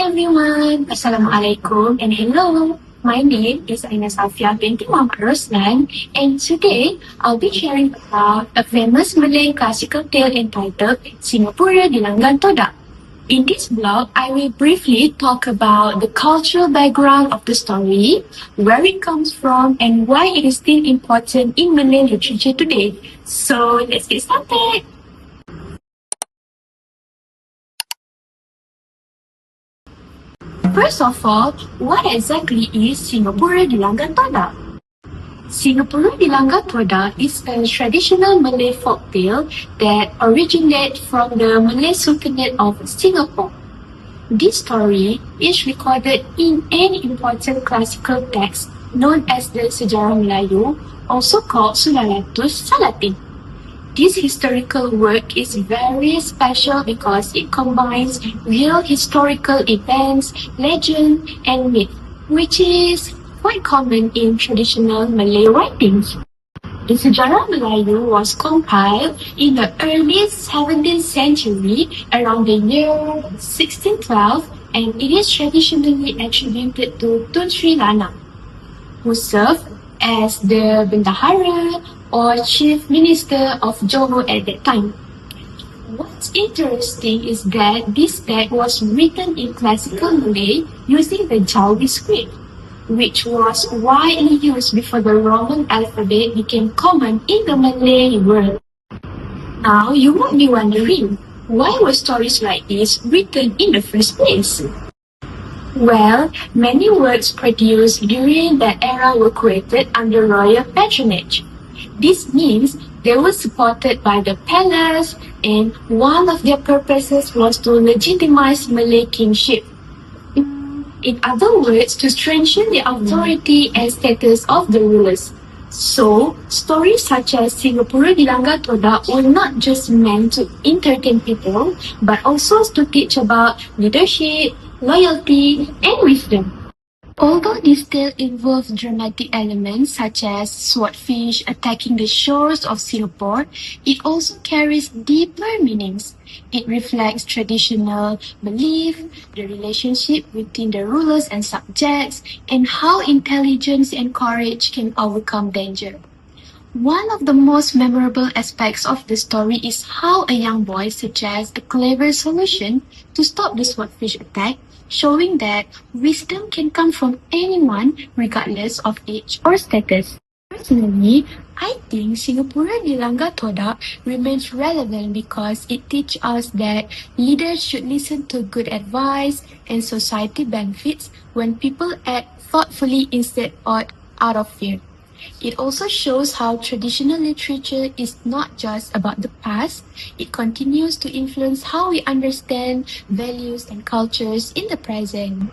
everyone, Assalamualaikum and hello. My name is Aina Safia binti Muhammad Roslan, and today I'll be sharing about a famous Malay classical tale entitled Singapura di Langgan Todak. In this blog, I will briefly talk about the cultural background of the story, where it comes from, and why it is still important in Malay literature today. So let's get started. First of all, what exactly is Singapura di Langgan Todak? Singapura di Langgan Todak is a traditional Malay folktale that originates from the Malay Sultanate of Singapore. This story is recorded in an important classical text known as the Sejarah Melayu, also called Sulalatus Salatin. This historical work is very special because it combines real historical events, legend, and myth, which is quite common in traditional Malay writings. The Sejarah Melayu was compiled in the early 17th century around the year 1612, and it is traditionally attributed to Tun Sri Lanang, who served as the Bendahara or Chief Minister of Johor at that time. What's interesting is that this text was written in classical Malay using the Jawi script, which was widely used before the Roman alphabet became common in the Malay world. Now, you might be wondering, why were stories like this written in the first place? Well, many works produced during that era were created under royal patronage. This means they were supported by the palace, and one of their purposes was to legitimize Malay kingship. In other words, to strengthen the authority and status of the rulers. So, stories such as Singapura di Langgan Todak were not just meant to entertain people, but also to teach about leadership, loyalty, and wisdom. Although this tale involves dramatic elements such as Swordfish attacking the shores of Singapore, it also carries deeper meanings. It reflects traditional belief, the relationship between the rulers and subjects, and how intelligence and courage can overcome danger. One of the most memorable aspects of the story is how a young boy suggests a clever solution to stop the swordfish attack, showing that wisdom can come from anyone regardless of age or status. Personally, I think Singapura di Langgan Todak remains relevant because it teaches us that leaders should listen to good advice and society benefits when people act thoughtfully instead of out of fear. It also shows how traditional literature is not just about the past, it continues to influence how we understand values and cultures in the present.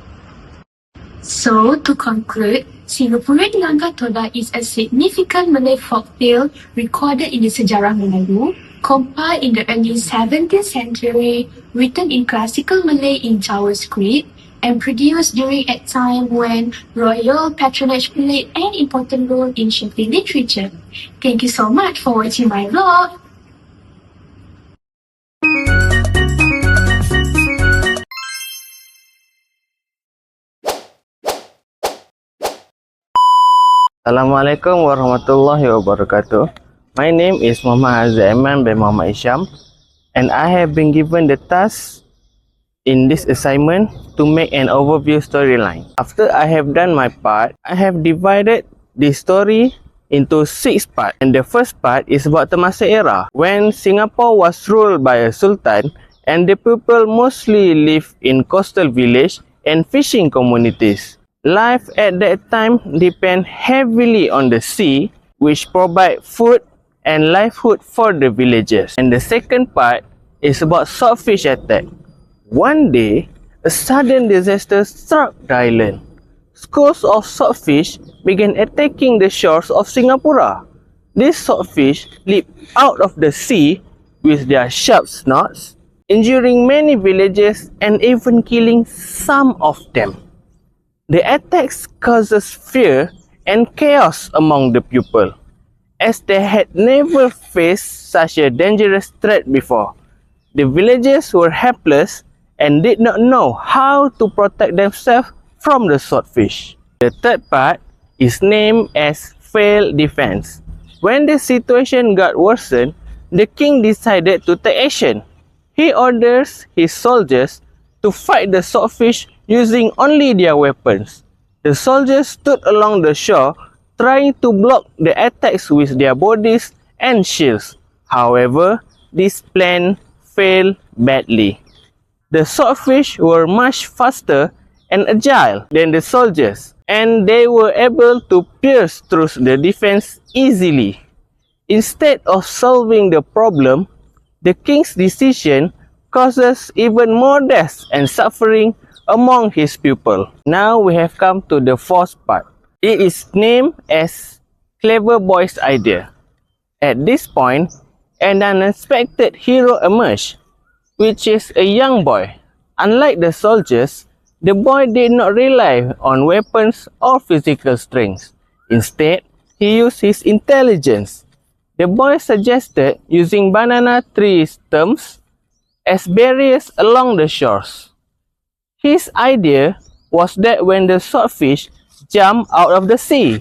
So, to conclude, Singapura di Langgan Todak is a significant Malay folktale recorded in the Sejarah Melayu, compiled in the early 17th century, written in classical Malay in Jawa script, and produced during a time when royal patronage played an important role in shaping literature. Thank you so much for watching my vlog. Assalamualaikum warahmatullahi wabarakatuh. My name is Muhammad Azaiman bin Muhammad Isham, and I have been given the task in this assignment to make an overview storyline. After I have done my part, I have divided the story into 6 parts, and the first part is about Temasek era, when Singapore was ruled by a sultan and the people mostly lived in coastal village and fishing communities. Life at that time depend heavily on the sea, which provide food and livelihood for the villagers. And the second part is about swordfish attack. One day, a sudden disaster struck the island. Schools of swordfish began attacking the shores of Singapura. These swordfish leaped out of the sea with their sharp snouts, injuring many villagers and even killing some of them. The attacks causes fear and chaos among the people, as they had never faced such a dangerous threat before. The villagers were helpless and did not know how to protect themselves from the swordfish. The third part is named as failed defense. When the situation got worsened, the king decided to take action. He orders his soldiers to fight the swordfish using only their weapons. The soldiers stood along the shore trying to block the attacks with their bodies and shields. However, this plan failed badly. The swordfish were much faster and agile than the soldiers, and they were able to pierce through the defense easily. Instead of solving the problem, the king's decision causes even more deaths and suffering among his people. Now we have come to the fourth part. It is named as Clever Boy's Idea. At this point, an unexpected hero emerged, which is a young boy. Unlike the soldiers, the boy did not rely on weapons or physical strength. Instead, he used his intelligence. The boy suggested using banana tree stumps as barriers along the shores. His idea was that when the swordfish jump out of the sea,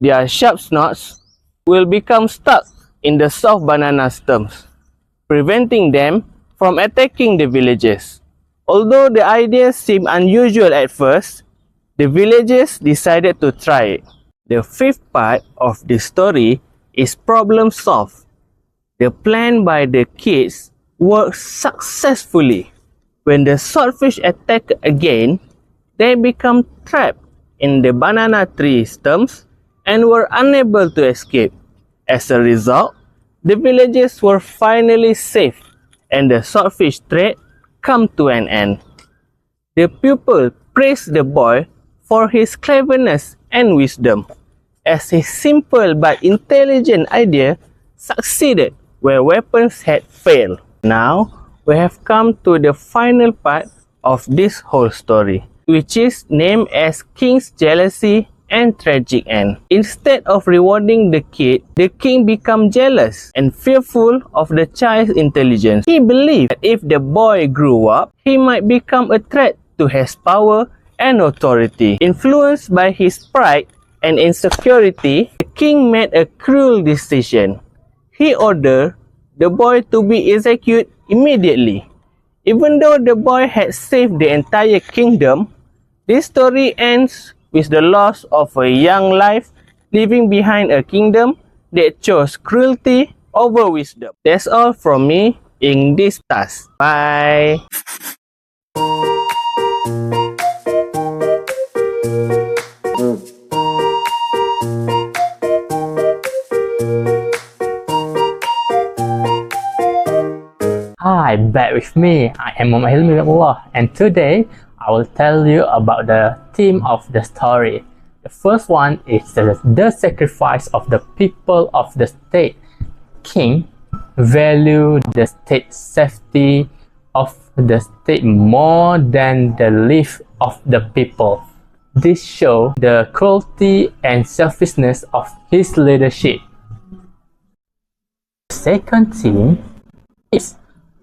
their sharp snouts will become stuck in the soft banana stumps, preventing them from attacking the villagers. Although the idea seemed unusual at first, the villagers decided to try it. The fifth part of the story is problem solved. The plan by the kids worked successfully. When the swordfish attack again, they become trapped in the banana tree stumps and were unable to escape. As a result, the villagers were finally safe and the swordfish threat come to an end. The pupil praised the boy for his cleverness and wisdom, as his simple but intelligent idea succeeded where weapons had failed. Now, we have come to the final part of this whole story, which is named as King's Jealousy and Tragic End. Instead of rewarding the kid, the king became jealous and fearful of the child's intelligence. He believed that if the boy grew up, he might become a threat to his power and authority. Influenced by his pride and insecurity, the king made a cruel decision. He ordered the boy to be executed immediately. Even though the boy had saved the entire kingdom, this story ends with the loss of a young life, leaving behind a kingdom that chose cruelty over wisdom. That's all from me in this task. Bye. Hi, back with me. I am Muhammad Hilmi Allah, and today I will tell you about the theme of the story. The first one is the sacrifice of the people of the state. King value the state safety of the state more than the life of the people. This shows the cruelty and selfishness of his leadership. The second theme is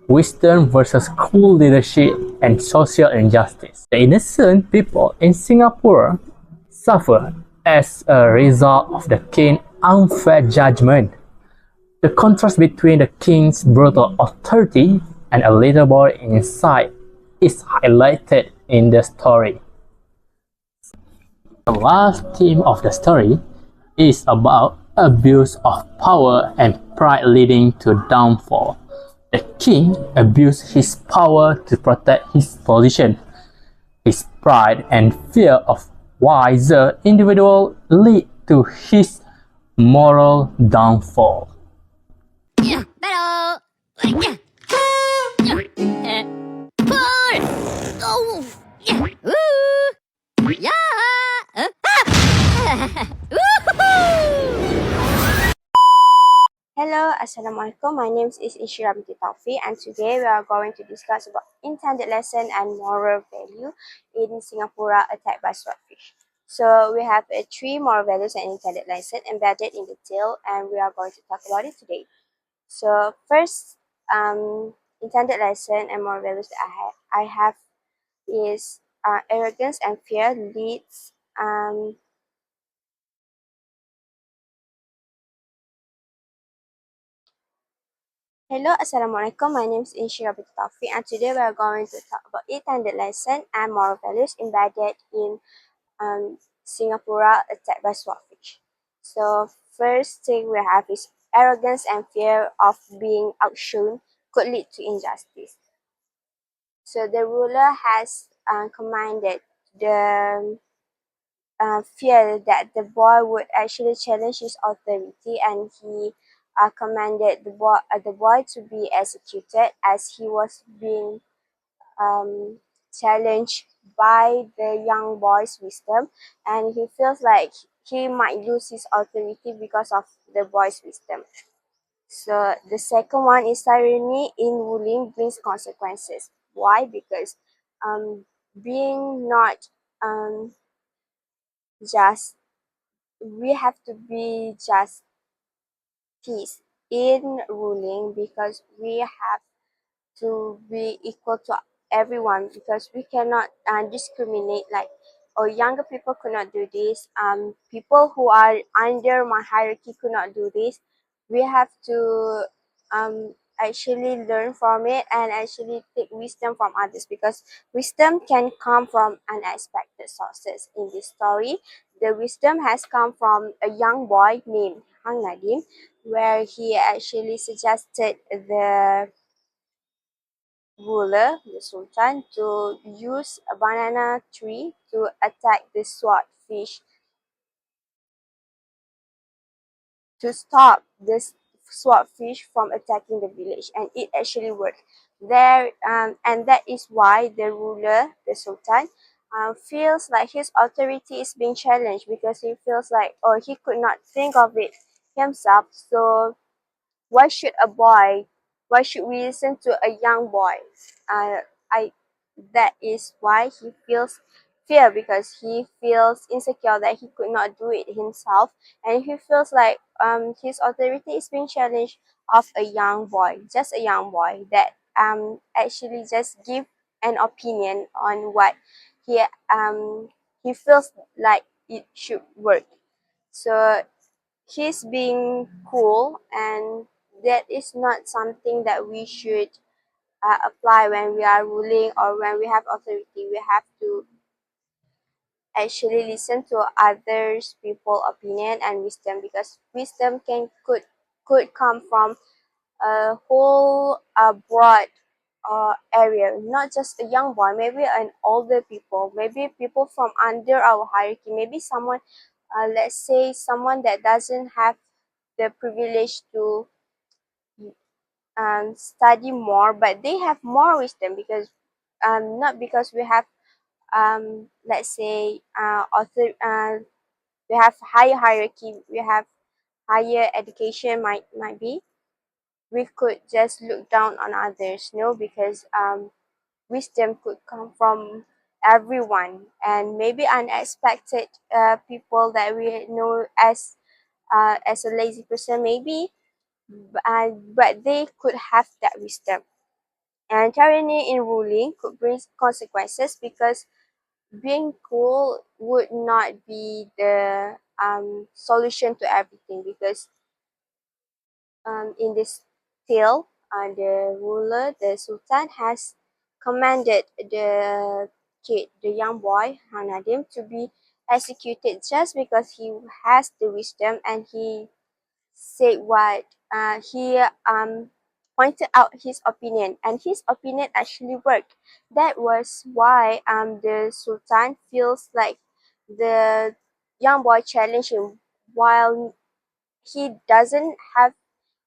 wisdom versus cruel leadership and social injustice. The innocent people in Singapore suffer as a result of the king's unfair judgment. The contrast between the king's brutal authority and a little boy inside is highlighted in the story. The last theme of the story is about abuse of power and pride leading to downfall. The king abused his power to protect his position. His pride and fear of wiser individuals lead to his moral downfall. Hello, Assalamualaikum. My name is Ishira binti Taufiq, and today we are going to discuss about intended lesson and moral value in Singapura attacked by swordfish. So we have three moral values and intended lesson embedded in the tale, and we are going to talk about it today. So first, intended lesson and moral values that I have is arrogance and fear leads Hello, Assalamualaikum. My name is Inshira Taufiq, and today we are going to talk about intended lesson and moral values embedded in Singapura attacked by Swordfish. So, first thing we have is arrogance and fear of being outshone could lead to injustice. So, the ruler has commanded the fear that the boy would actually challenge his authority, and he commanded the boy to be executed as he was being um, challenged by the young boy's wisdom, and he feels like he might lose his authority because of the boy's wisdom. So the second one is tyranny in ruling brings consequences. Why? Because being not just we have to be justice in ruling because we have to be equal to everyone because we cannot discriminate like or younger people could not do this people who are under my hierarchy could not do this. We have to actually learn from it and actually take wisdom from others because wisdom can come from unexpected sources. In this story, the wisdom has come from a young boy named Hang Nadim, where he actually suggested the ruler, the sultan, to use a banana tree to attack the swordfish to stop this swordfish from attacking the village, and it actually worked. And that is why the ruler, the sultan, feels like his authority is being challenged because he feels like, oh, he could not think of it himself. So why should a boy why should we listen to a young boy? I That is why he feels fear because he feels insecure that he could not do it himself, and he feels like his authority is being challenged of a young boy, just a young boy that actually just give an opinion on what he he feels like it should work. So he's being cool, and that is not something that we should apply when we are ruling or when we have authority. We have to actually listen to others people opinion and wisdom because wisdom could come from a whole broad area, not just a young boy, maybe an older people, maybe people from under our hierarchy, maybe someone, let's say someone that doesn't have the privilege to study more, but they have more wisdom because not because we have let's say we have higher hierarchy, we have higher education might be we could just look down on others. No, because wisdom could come from everyone and maybe unexpected people that we know as a lazy person maybe, but they could have that wisdom. And tyranny in ruling could bring consequences because being cool would not be the solution to everything because in this tale, the ruler, the sultan, has commanded the young boy Hanadim, to be executed just because he has the wisdom and he said what he pointed out his opinion, and his opinion actually worked. That was why the sultan feels like the young boy challenged him while he doesn't have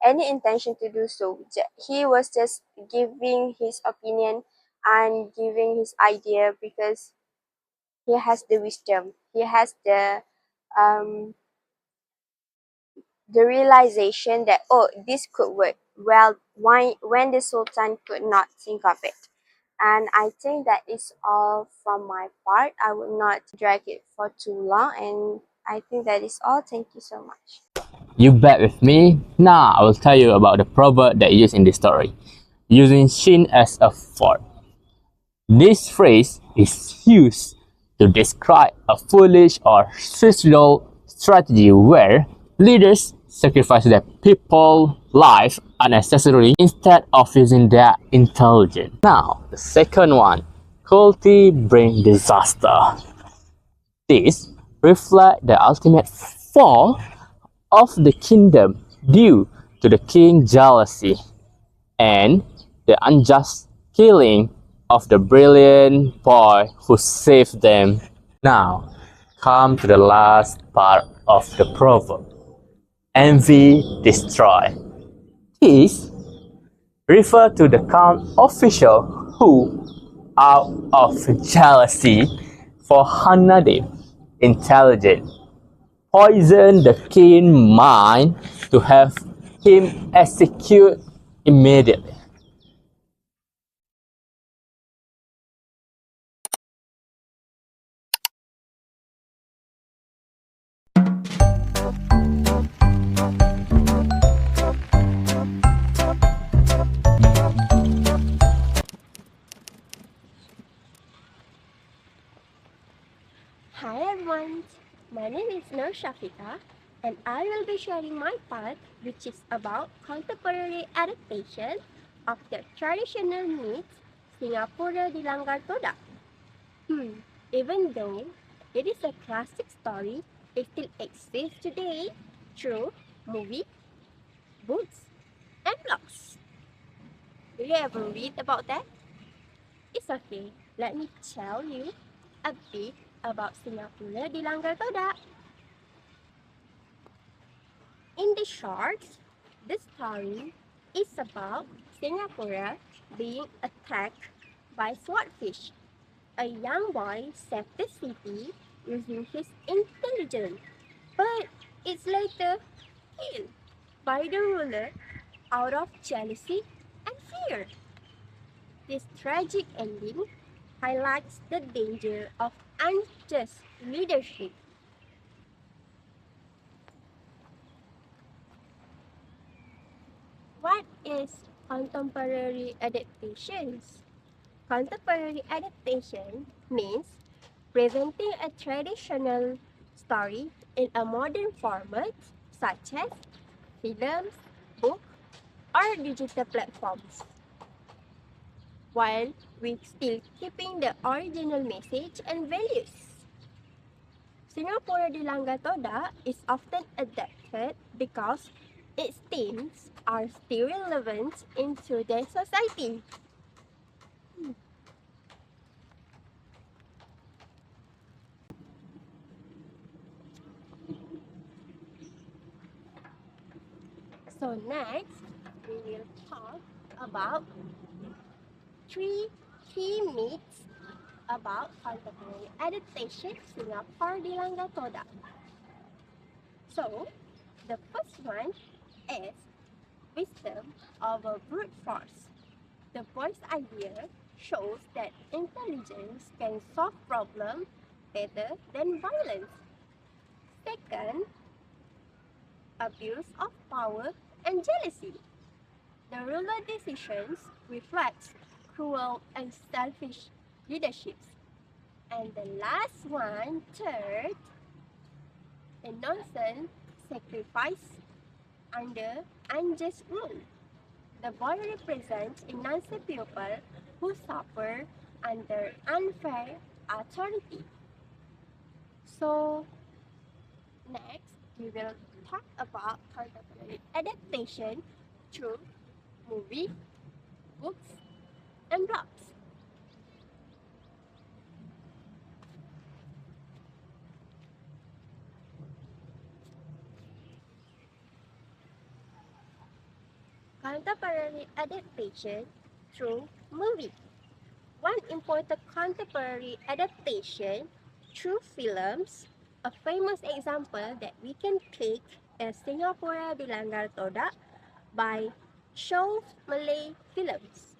any intention to do so. He was just giving his opinion and giving his idea because he has the wisdom. He has um the realization that, oh, this could work. Well, why when the sultan could not think of it. And I think that is all from my part. I will not drag it for too long, and I think that is all. Thank you so much. You bet with me. Now I will tell you about the proverb that is used in this story. using Shin as a fort. This phrase is used to describe a foolish or suicidal strategy where leaders sacrifice their people's lives unnecessarily instead of using their intelligence. Now, the second one, cruelty brings disaster. This reflects the ultimate fall of the kingdom due to the king's jealousy and the unjust killing of the brilliant boy who saved them. Now, come to the last part of the proverb. Envy destroy. This refer to the count official who, out of jealousy for another intelligence, poison the king's mind to have him executed immediately. Hi everyone, my name is Nur Shafika and I will be sharing my part which is about contemporary adaptation of the traditional myth Singapura dilanggar toda. Even though it is a classic story, it still exists today through movie, books and blogs. Do you ever read about that? It's okay, let me tell you a bit about Singapura dilanggar toda. In the short, this story is about Singapura being attacked by Swordfish. A young boy saved the city using his intelligence, but is later killed by the ruler out of jealousy and fear. This tragic ending highlights the danger of unjust leadership. What is contemporary adaptations? Contemporary adaptation means presenting a traditional story in a modern format such as films, books, or digital platforms, while we still keeping the original message and values. Singapura Dilangga Toda is often adapted because its themes are still relevant in today's society. So next, we will talk about three key myths about contemporary adaptation Singapore Dilangga Toda. So, the first one is wisdom over brute force. The boy's idea shows that intelligence can solve problems better than violence. Second, abuse of power and jealousy. The ruler decisions reflects cruel and selfish leaderships. And the last one, third, the nonsense sacrifice under unjust rule. The boy represents innocent people who suffer under unfair authority. So, next, we will talk about contemporary adaptation through movie, books, and blogs. Contemporary adaptation through movie. One important contemporary adaptation through films, a famous example that we can take is Singapura Dilanggar Toda by Show Malay Films.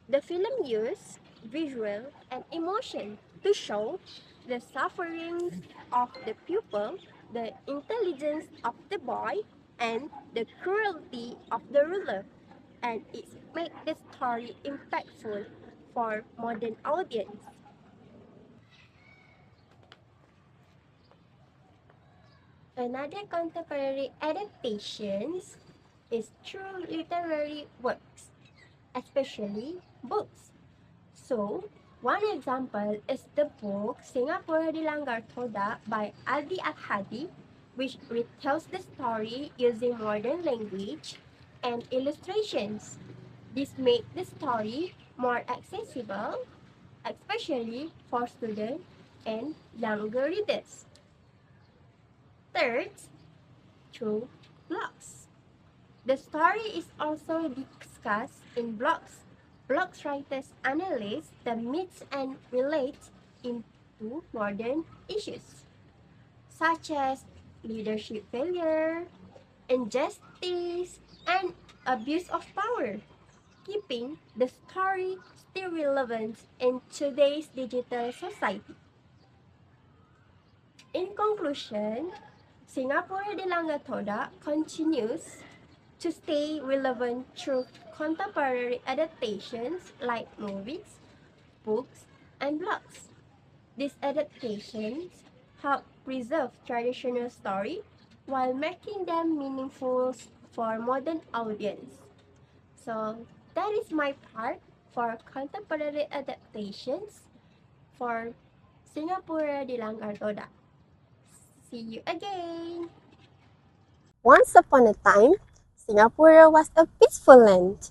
The film used visual and emotion to show the sufferings of the pupil, the intelligence of the boy, and the cruelty of the ruler. and it makes the story impactful for modern audience. Another contemporary adaptations is through literary works, especially books. So, one example is the book Singapura Dilanggar Toda by Aldi Al-Hadi, which retells the story using modern language and illustrations. This makes the story more accessible, especially for students and younger readers. Third, through blogs. The story is also discussed in blogs. Blogs writers analyze the myths and relate into modern issues, such as leadership failure, injustice, and abuse of power, keeping the story still relevant in today's digital society. In conclusion, Singapura Dilanggar Toda continues to stay relevant through contemporary adaptations like movies, books, and blogs. These adaptations help preserve traditional story while making them meaningful for modern audience. So that is my part for contemporary adaptations for Singapura Dilanggar Toda. See you again! Once upon a time, Singapore was a peaceful land.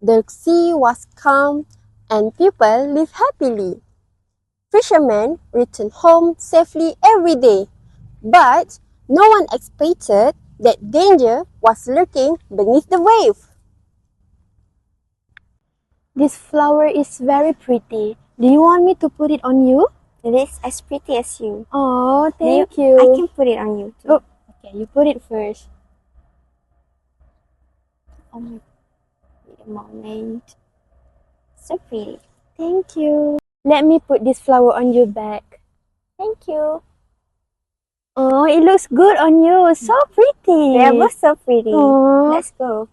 The sea was calm and people lived happily. Fishermen returned home safely every day, but no one expected that danger was lurking beneath the wave. This flower is very pretty. Do you want me to put it on you? It is as pretty as you. Oh, thank you. I can put it on you too. Oh, okay, you put it first. Oh my, wait a moment. So pretty. Thank you. Let me put this flower on your back. Thank you. Oh, it looks good on you. So pretty. They are both so pretty. Oh. Let's go.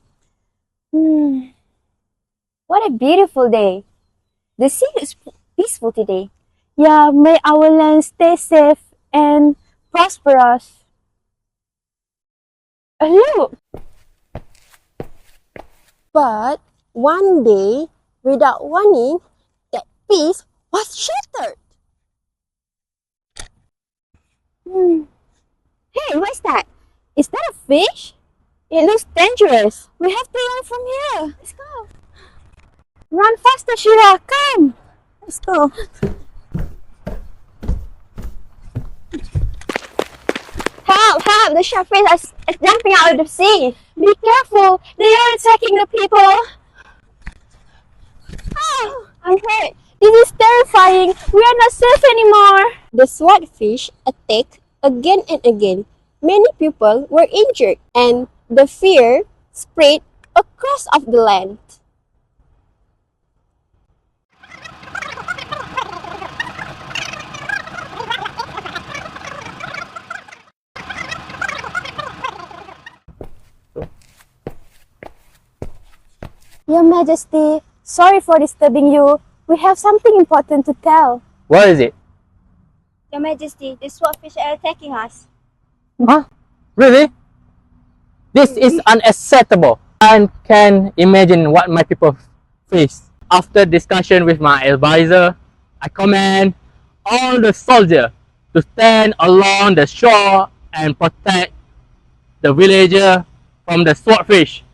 What a beautiful day. The sea looks peaceful today. Yeah, may our land stay safe and prosperous. Look! But one day, without warning, that peace was shattered. Hey, what's that? Is that a fish? It looks dangerous. We have to run from here. Let's go. Run faster, Shira. Come. Let's go. Help! Help! The sharkfish is jumping out of the sea. Be careful. They are attacking the people. Oh, I'm hurt. This is terrifying. We are not safe anymore. The swordfish attacked again and again. Many people were injured, and the fear spread across of the land. Your Majesty, sorry for disturbing you. We have something important to tell. What is it? Your Majesty, the swordfish are attacking us. Huh? Really? This is unacceptable. I can imagine what my people face. After discussion with my advisor, I command all the soldiers to stand along the shore and protect the villager from the swordfish.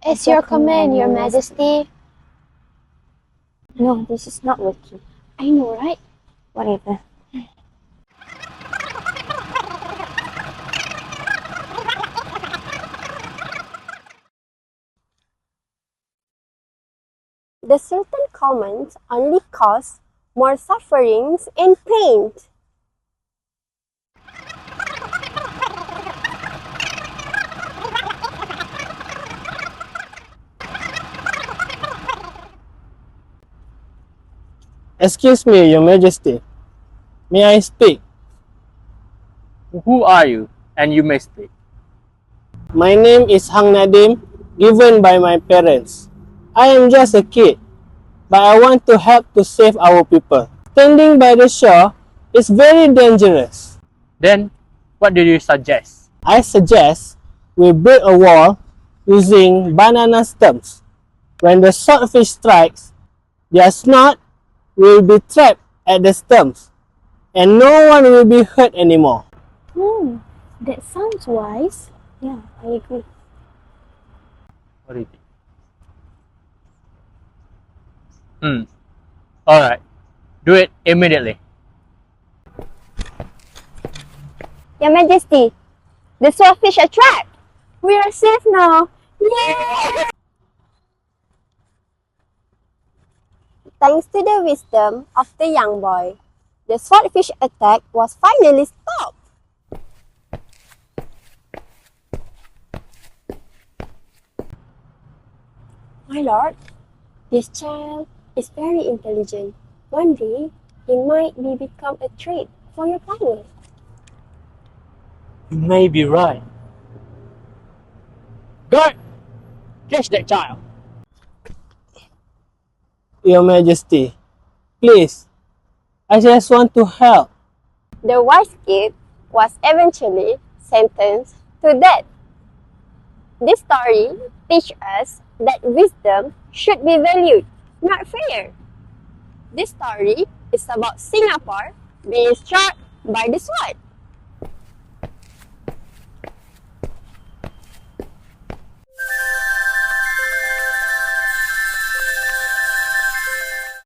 It's your command, Your Majesty. No, this is not working. I know, right? Whatever. The certain comments only cause more sufferings and pain. Excuse me, Your Majesty. May I speak? Who are you? And you may speak. My name is Hang Nadim, given by my parents. I am just a kid, but I want to help to save our people. Standing by the shore is very dangerous. Then, what do you suggest? I suggest we build a wall using banana stems. When the swordfish strikes, their snout will be trapped at the stems, and no one will be hurt anymore. That sounds wise. Yeah, I agree. What do you think? Alright. Do it immediately. Your Majesty, the swordfish are trapped. We are safe now. Yay! Thanks to the wisdom of the young boy, the swordfish attack was finally stopped. My lord, this child is very intelligent. One day, he might become a threat for your power. You may be right. Guard! Catch that child! Your Majesty, please, I just want to help. The wise kid was eventually sentenced to death. This story teaches us that wisdom should be valued, not feared. This story is about Singapore being struck by the sword.